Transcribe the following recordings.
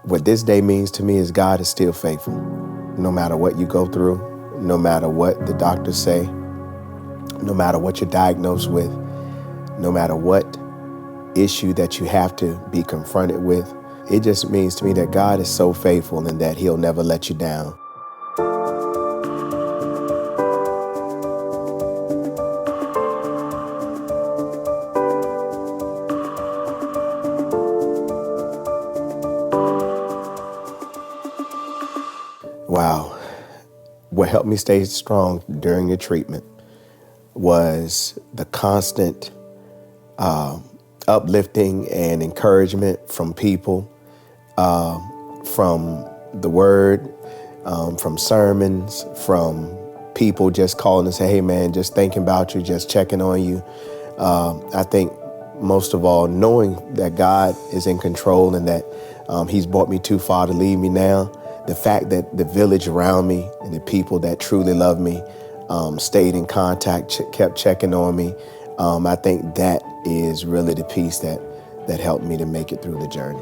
What this day means to me is God is still faithful. No matter what you go through, no matter what the doctors say, no matter what you're diagnosed with, no matter what issue that you have to be confronted with, it just means to me that God is so faithful and that he'll never let you down. Wow. What helped me stay strong during the treatment was the constant uplifting and encouragement from people, from the word, from sermons, from people just calling and say, hey man, just thinking about you, just checking on you. I think most of all, knowing that God is in control and that he's brought me too far to leave me now. The fact that the village around me and the people that truly love me stayed in contact, kept checking on me. I think that is really the piece that helped me to make it through the journey.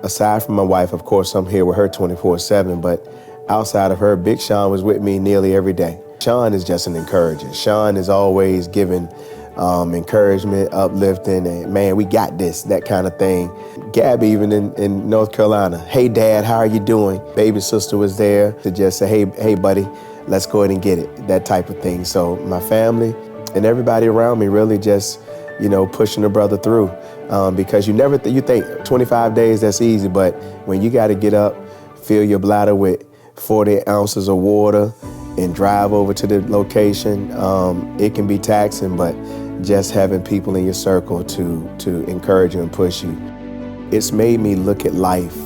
Aside from my wife, of course, I'm here with her 24/7, but outside of her, Big Sean was with me nearly every day. Sean is just an encourager. Sean is always giving encouragement, uplifting, and man, we got this, that kind of thing. Gabby, even in North Carolina, hey dad, how are you doing? Baby sister was there to just say, hey buddy, let's go ahead and get it, that type of thing. So my family and everybody around me really just, pushing a brother through, because you think 25 days, that's easy, but when you got to get up, fill your bladder with 40 ounces of water and drive over to the location, it can be taxing, but just having people in your circle to encourage you and push you, it's made me look at life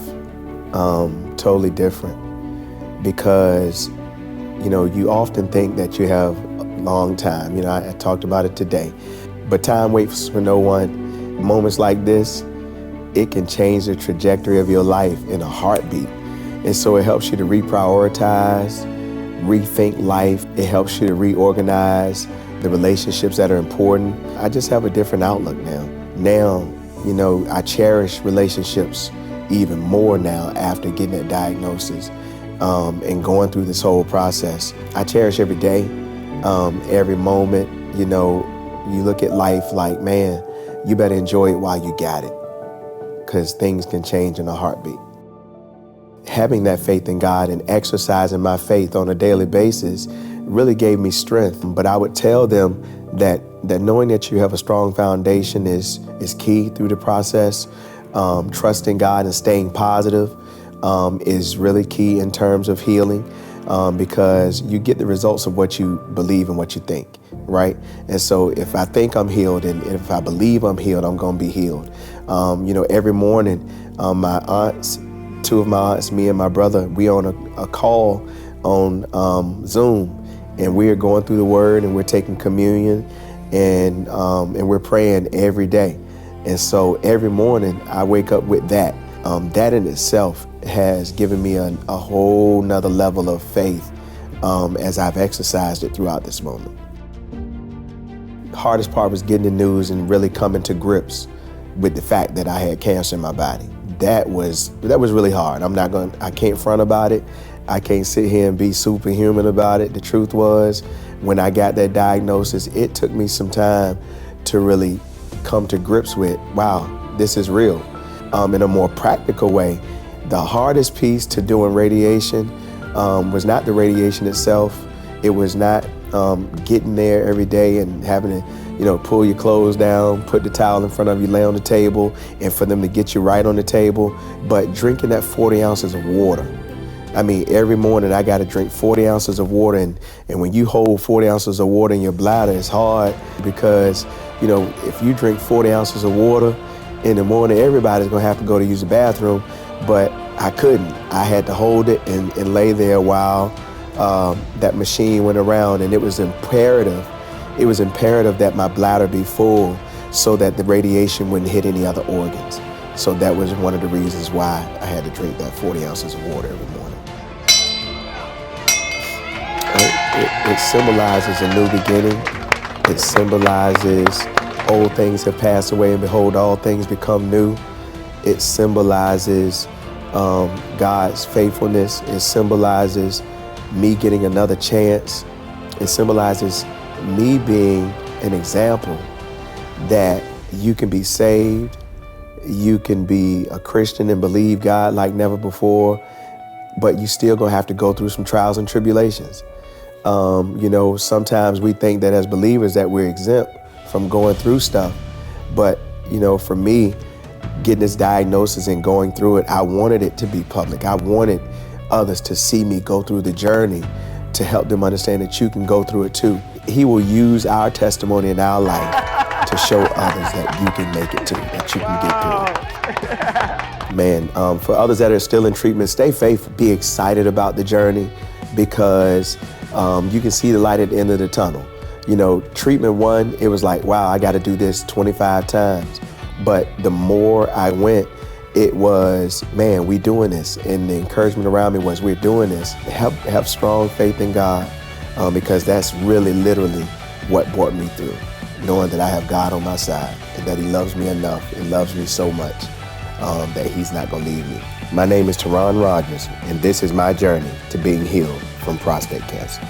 totally different, because you often think that you have a long time. I talked about it today, but time waits for no one. Moments like this, it can change the trajectory of your life in a heartbeat. And so it helps you to reprioritize, rethink life. It helps you to reorganize the relationships that are important. I just have a different outlook now. Now, I cherish relationships even more now after getting that diagnosis and going through this whole process. I cherish every day, every moment. You look at life like, man, you better enjoy it while you got it, because things can change in a heartbeat. Having that faith in God and exercising my faith on a daily basis really gave me strength. But I would tell them that knowing that you have a strong foundation is key through the process. Trusting God and staying positive is really key in terms of healing, because you get the results of what you believe and what you think, right? And so if I think I'm healed and if I believe I'm healed, I'm going to be healed. Every morning, my aunts, two of my aunts, me and my brother, we on a call on Zoom, and we are going through the Word and we're taking communion and we're praying every day. And so every morning I wake up with that. That in itself has given me a whole nother level of faith as I've exercised it throughout this moment. The hardest part was getting the news and really coming to grips with the fact that I had cancer in my body. That was really hard. I can't front about it. I can't sit here and be superhuman about it. The truth was, when I got that diagnosis, it took me some time to really come to grips with, wow, this is real. In a more practical way, the hardest piece to doing radiation was not the radiation itself. It was not getting there every day and having to, pull your clothes down, put the towel in front of you, lay on the table, and for them to get you right on the table, but drinking that 40 ounces of water. I mean, every morning I got to drink 40 ounces of water, and when you hold 40 ounces of water in your bladder, it's hard because, if you drink 40 ounces of water in the morning, everybody's going to have to go to use the bathroom, but I couldn't. I had to hold it and lay there while that machine went around, and it was imperative that my bladder be full so that the radiation wouldn't hit any other organs. So that was one of the reasons why I had to drink that 40 ounces of water every morning. It symbolizes a new beginning. It symbolizes old things have passed away and behold, all things become new. It symbolizes God's faithfulness. It symbolizes me getting another chance. It symbolizes me being an example that you can be saved, you can be a Christian and believe God like never before, but you still gonna have to go through some trials and tribulations. Sometimes we think that as believers that we're exempt from going through stuff, but for me, getting this diagnosis and going through it, I wanted it to be public. I wanted others to see me go through the journey to help them understand that you can go through it too. He will use our testimony in our life to show others that you can make it too, that you can get through it. Man, for others that are still in treatment, stay faithful. Be excited about the journey because you can see the light at the end of the tunnel. Treatment one, it was like, wow, I got to do this 25 times. But the more I went, it was, man, we doing this. And the encouragement around me was, we're doing this. Have strong faith in God because that's really literally what brought me through. Knowing that I have God on my side and that he loves me enough and loves me so much that he's not gonna leave me. My name is Terron Rogers, and this is my journey to being healed from prostate cancer.